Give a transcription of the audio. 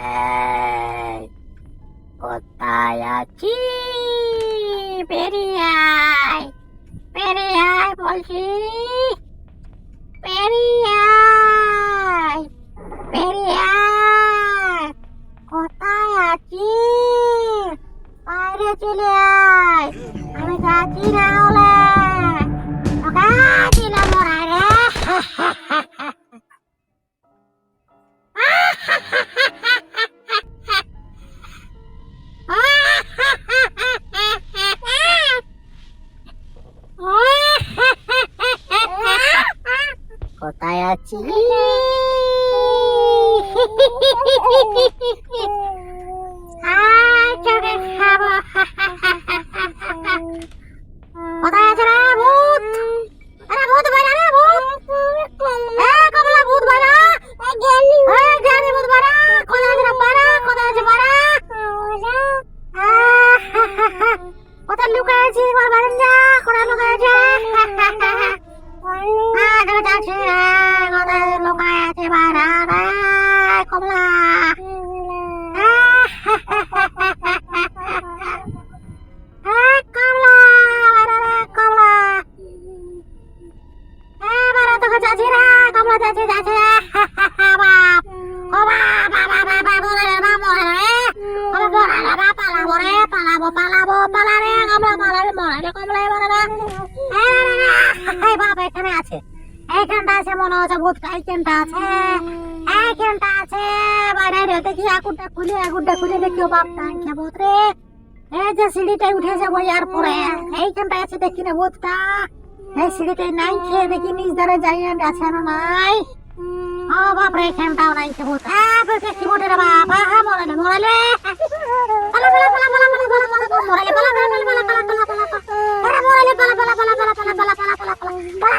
এই, কোথায় আছি? বেরিয়ে আয়, বেরিয়ে আয় বলছি, বেরিয়ে আয়, বেরিয়ে আয়। কোথায় আছি? বাইরে চলে আয়, আমি যাচ্ছি না হলে তোকে দিলাম ওরাই রে। কোথায় আছি? চোখে খাবো। কোথায় আছে রে ভূত? আরে ভূত বাইরা রে ভূত। কমলা ভূত বাইরা। জ্ঞানী ভূত বাইরা। কোথায় আছে রে বাইরা? কোথায় আছে বাইরা? কোথায় লুকায় আছিস? এবার বাইরে যা। কোথায় লুকায় আছিস? কোথায় লুকায় আছে বাইরা রে কমলা? এইখানটা আছে মনে হচ্ছে ভূত। এইখানটা আছে, এইখানটা আছে। বাইরে দেখি আগুনটা খুলে দেখিও বাপটা ভূত রে। এই যে সিঁড়িটাই উঠে যাবো ইয়ার পরে এইখানটা আছে দেখি না ভূতটা। এই সিঁড়িটাই নাই খেয়ে দেখি নিজ ধারে যাই আছে না নাই। ও বাপরে এইখানটাও নাই ভূত। কি ভূত রে বাপ? মরালে মরালে পালা পালা পালা পালা পালা পালা পালা মরালে পালা পালা পালা পালা পালা পালা পালা পালা পালা পালা পালা পালা পালা পালা পালা পালা পালা